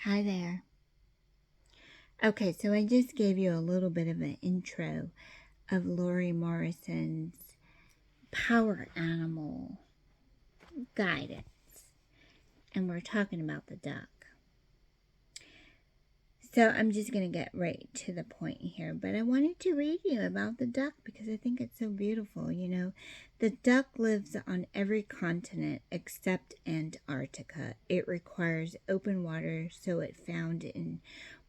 Hi there. Okay, so I just gave you a little bit of an intro of Lori Morrison's power animal guidance, and we're talking about the duck. So I'm just going to get right to the point here, but I wanted to read you about the duck because I think it's so beautiful. The duck lives on every continent except Antarctica. It requires open water, so it's found in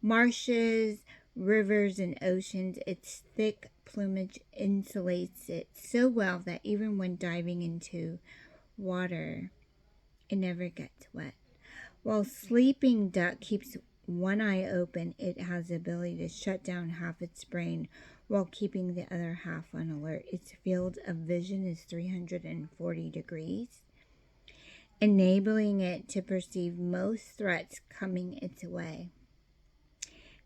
marshes, rivers, and oceans. Its thick plumage insulates it so well that even when diving into water, it never gets wet. While sleeping duck keeps one eye open, it has the ability to shut down half its brain while keeping the other half on alert. Its field of vision is 340 degrees, enabling it to perceive most threats coming its way.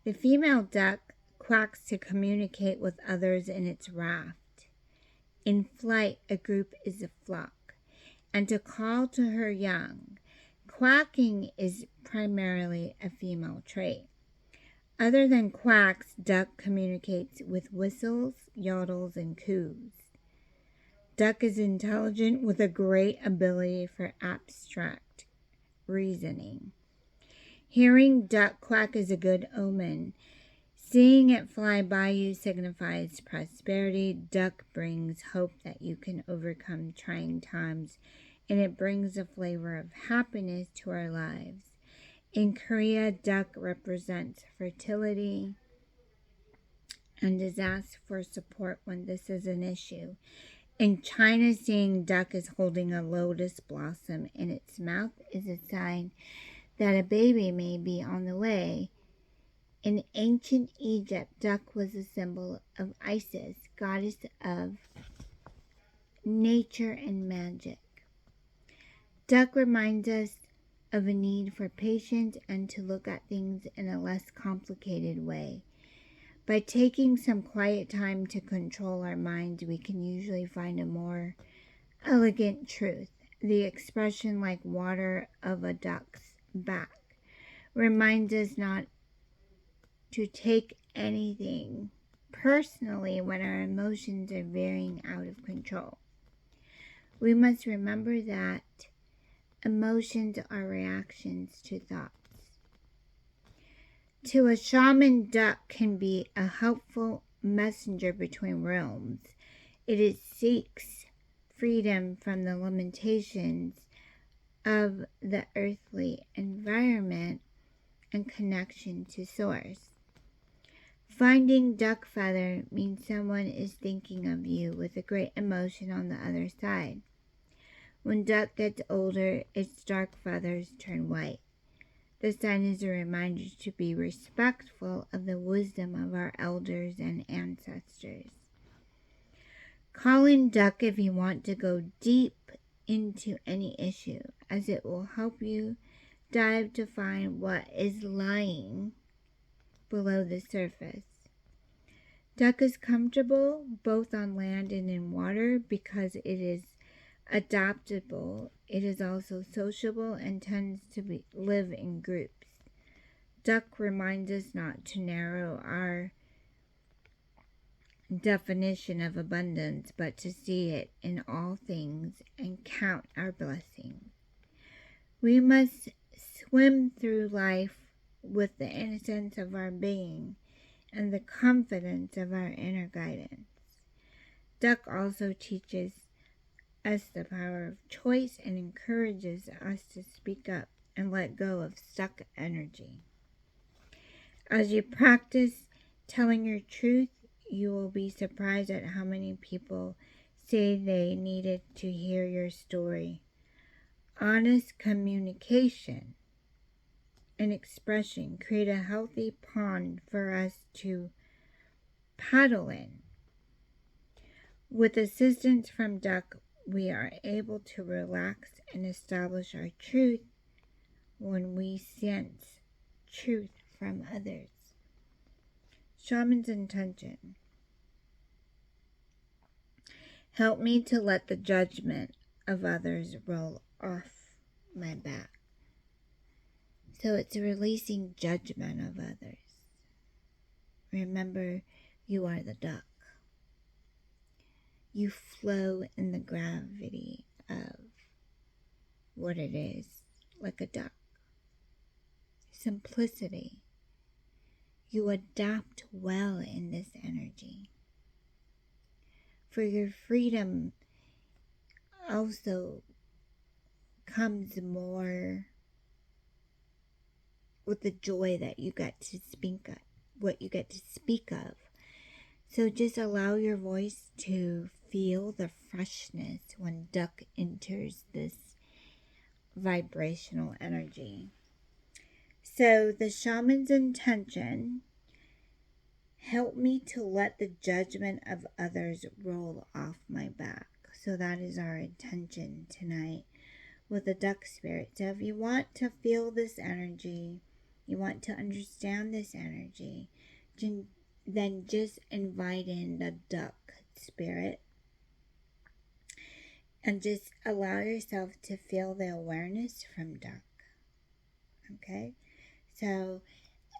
The female duck quacks to communicate with others in its raft. In flight, a group is a flock, and to call to her young. Quacking is primarily a female trait. Other than quacks, duck communicates with whistles, yodels, and coos. Duck is intelligent with a great ability for abstract reasoning. Hearing duck quack is a good omen. Seeing it fly by you signifies prosperity. Duck brings hope that you can overcome trying times, and it brings a flavor of happiness to our lives. In Korea, duck represents fertility and is asked for support when this is an issue. In China, seeing duck is holding a lotus blossom in its mouth is a sign that a baby may be on the way. In ancient Egypt, duck was a symbol of Isis, goddess of nature and magic. Duck reminds us of a need for patience and to look at things in a less complicated way. By taking some quiet time to control our minds, we can usually find a more elegant truth. The expression like water of a duck's back reminds us not to take anything personally when our emotions are veering out of control. We must remember that emotions are reactions to thoughts. To a shaman, duck can be a helpful messenger between realms. It seeks freedom from the limitations of the earthly environment and connection to source. Finding duck feather means someone is thinking of you with a great emotion on the other side. When duck gets older, its dark feathers turn white. The sign is a reminder to be respectful of the wisdom of our elders and ancestors. Call in duck if you want to go deep into any issue, as it will help you dive to find what is lying below the surface. Duck is comfortable both on land and in water because it is adaptable. It is also sociable and tends to live in groups. Duck reminds us not to narrow our definition of abundance, but to see it in all things and count our blessings. We must swim through life with the innocence of our being and the confidence of our inner guidance. Duck also teaches us the power of choice and encourages us to speak up and let go of stuck energy. As you practice telling your truth, you will be surprised at how many people say they needed to hear your story. Honest communication and expression create a healthy pond for us to paddle in. With assistance from duck, we are able to relax and establish our truth when we sense truth from others. Shaman's intention. Help me to let the judgment of others roll off my back. So it's releasing judgment of others. Remember, you are the duck. You flow in the gravity of what it is, like a duck. Simplicity. You adapt well in this energy. For your freedom also comes more with the joy that you get to speak of, what you get to speak of. So just allow your voice to feel the freshness when duck enters this vibrational energy. So the shaman's intention: help me to let the judgment of others roll off my back. So that is our intention tonight with the duck spirit. So if you want to feel this energy, you want to understand this energy, then just invite in the duck spirit and just allow yourself to feel the awareness from duck. Okay? So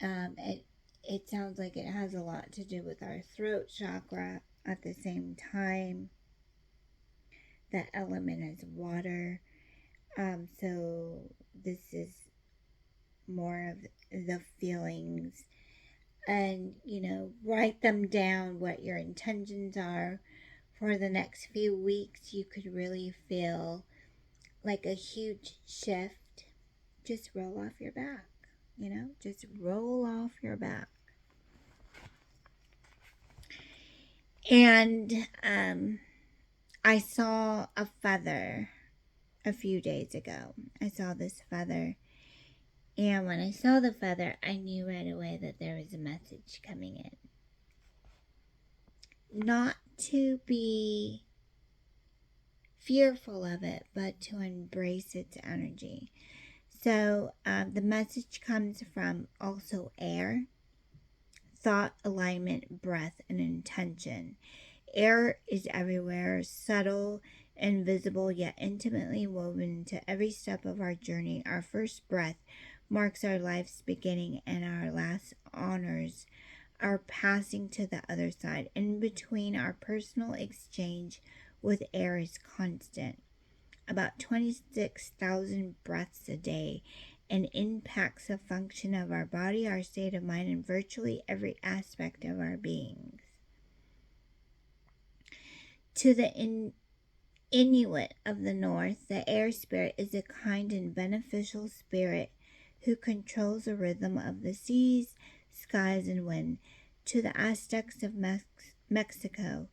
it sounds like it has a lot to do with our throat chakra. At the same time, that element is water. So this is more of the feelings, and write them down, what your intentions are for the next few weeks. You could really feel like a huge shift. Just roll off your back, just roll off your back. And I saw a feather a few days ago. I saw this feather, and when I saw the feather, I knew right away that there was a message coming in. Not to be fearful of it, but to embrace its energy. So the message comes from also air, thought, alignment, breath, and intention. Air is everywhere, subtle, invisible, yet intimately woven into every step of our journey. Our first breath marks our life's beginning, and our last honors our passing to the other side. In between, our personal exchange with air is constant. About 26,000 breaths a day, and impacts the function of our body, our state of mind, and virtually every aspect of our beings. To the Inuit of the North, the air spirit is a kind and beneficial spirit who controls the rhythm of the seas, skies, and wind. To the Aztecs of Mexico,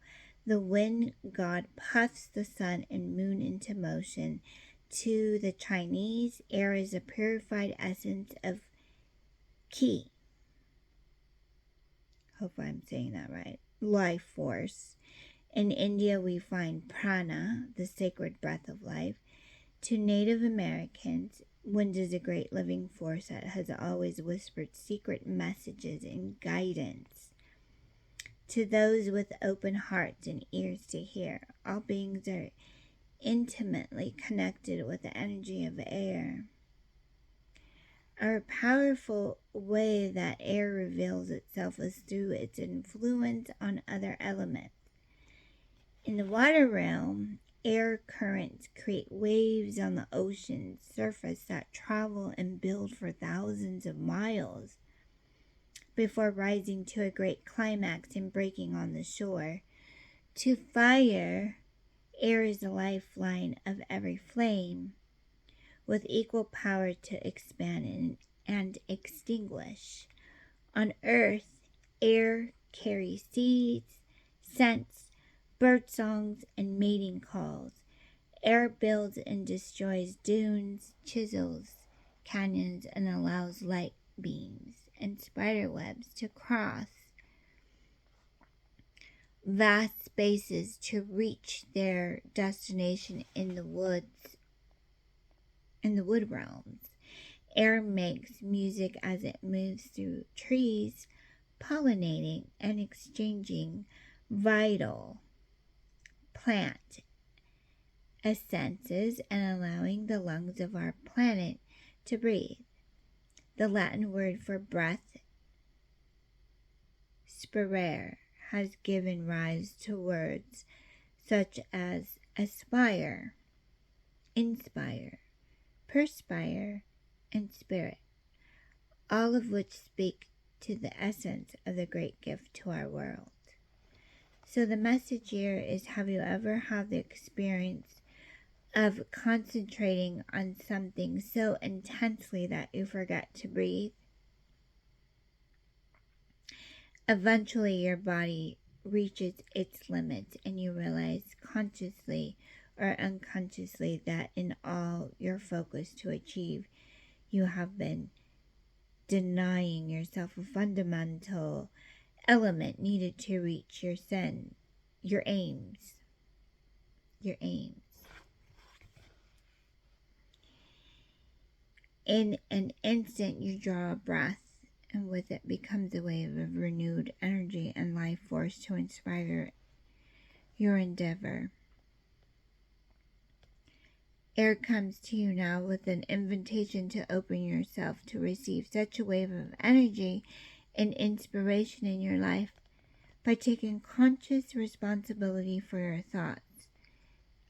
the wind god puffs the sun and moon into motion. To the Chinese, air is a purified essence of Qi. Hope I'm saying that right. Life force. In India, we find prana, the sacred breath of life. To Native Americans, wind is a great living force that has always whispered secret messages and guidance. To those with open hearts and ears to hear, all beings are intimately connected with the energy of air. A powerful way that air reveals itself is through its influence on other elements. In the water realm, air currents create waves on the ocean's surface that travel and build for thousands of miles before rising to a great climax and breaking on the shore. To fire, air is the lifeline of every flame, with equal power to expand and extinguish. On earth, air carries seeds, scents, bird songs, and mating calls. Air builds and destroys dunes, chisels, canyons, and allows light beams and spider webs to cross vast spaces to reach their destination in the wood realms. Air makes music as it moves through trees, pollinating and exchanging vital plant essences and allowing the lungs of our planet to breathe. The Latin word for breath, spirare, has given rise to words such as aspire, inspire, perspire, and spirit, all of which speak to the essence of the great gift to our world. So the message here is, have you ever had the experience of concentrating on something so intensely that you forget to breathe? Eventually your body reaches its limits and you realize consciously or unconsciously that in all your focus to achieve, you have been denying yourself a fundamental element needed to reach your aims. In an instant, you draw a breath, and with it becomes a wave of renewed energy and life force to inspire your endeavor. Air comes to you now with an invitation to open yourself to receive such a wave of energy and inspiration in your life by taking conscious responsibility for your thoughts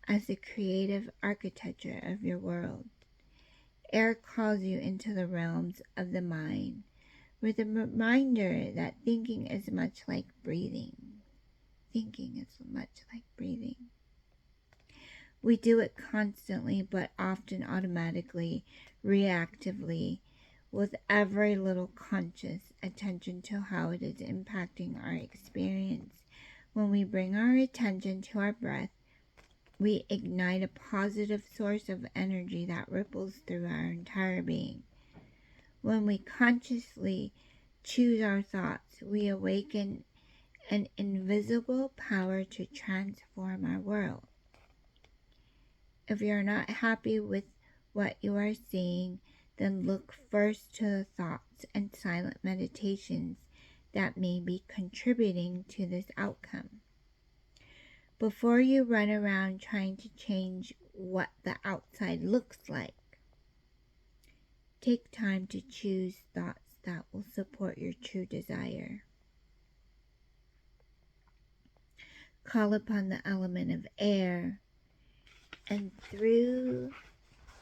as the creative architecture of your world. Air calls you into the realms of the mind with a reminder that thinking is much like breathing. We do it constantly, but often automatically, reactively, with every little conscious attention to how it is impacting our experience. When we bring our attention to our breath, we ignite a positive source of energy that ripples through our entire being. When we consciously choose our thoughts, we awaken an invisible power to transform our world. If you are not happy with what you are seeing, then look first to the thoughts and silent meditations that may be contributing to this outcome. Before you run around trying to change what the outside looks like, take time to choose thoughts that will support your true desire. Call upon the element of air, and through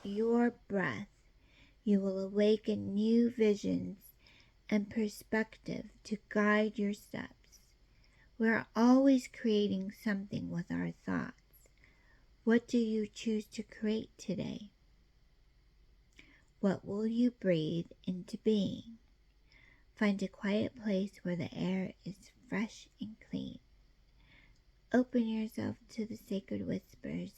your breath, you will awaken new visions and perspective to guide your steps. We are always creating something with our thoughts. What do you choose to create today? What will you breathe into being? Find a quiet place where the air is fresh and clean. Open yourself to the sacred whispers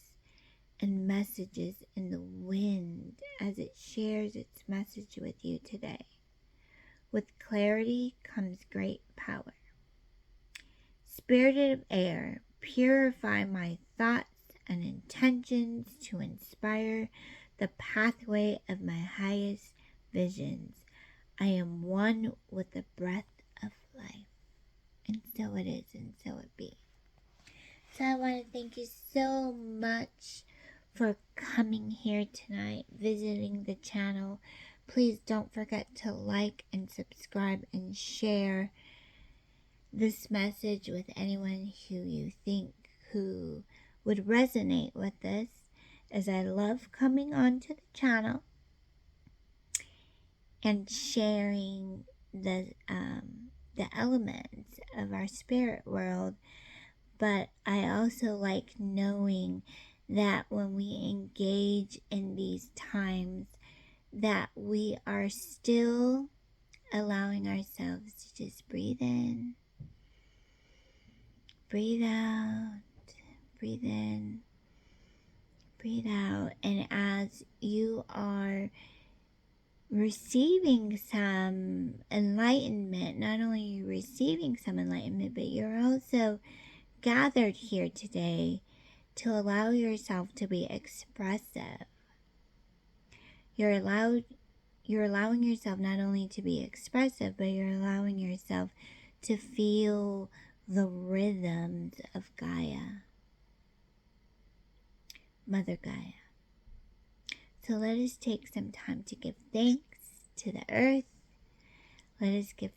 and messages in the wind as it shares its message with you today. With clarity comes great power. Spirit of air, purify my thoughts and intentions to inspire the pathway of my highest visions. I am one with the breath of life. And so it is, and so it be. So I want to thank you so much for coming here tonight, visiting the channel. Please don't forget to like and subscribe and share this message with anyone who you think who would resonate with this, as I love coming onto the channel and sharing the elements of our spirit world. But I also like knowing that when we engage in these times, that we are still allowing ourselves to just breathe in, breathe out, breathe in, breathe out. And as you are receiving some enlightenment, not only are you receiving some enlightenment, but you're also gathered here today to allow yourself to be expressive. You're allowing yourself not only to be expressive, but you're allowing yourself to feel the rhythms of Gaia, Mother Gaia. So let us take some time to give thanks to the earth. Let us give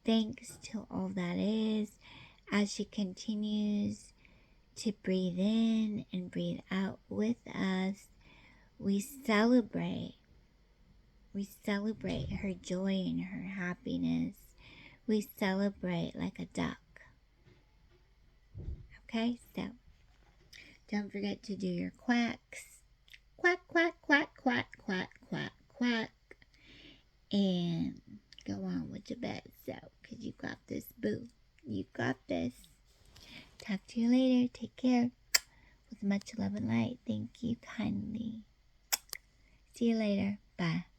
thanks to all that is as she continues to breathe in and breathe out with us. We celebrate her joy and her happiness. We celebrate like a duck. Okay, so don't forget to do your quacks. Quack, quack, quack, quack, quack, quack, quack. And go on with your bed, so, because you got this, boo. You got this. Talk to you later. Take care. With much love and light. Thank you kindly. See you later. Bye.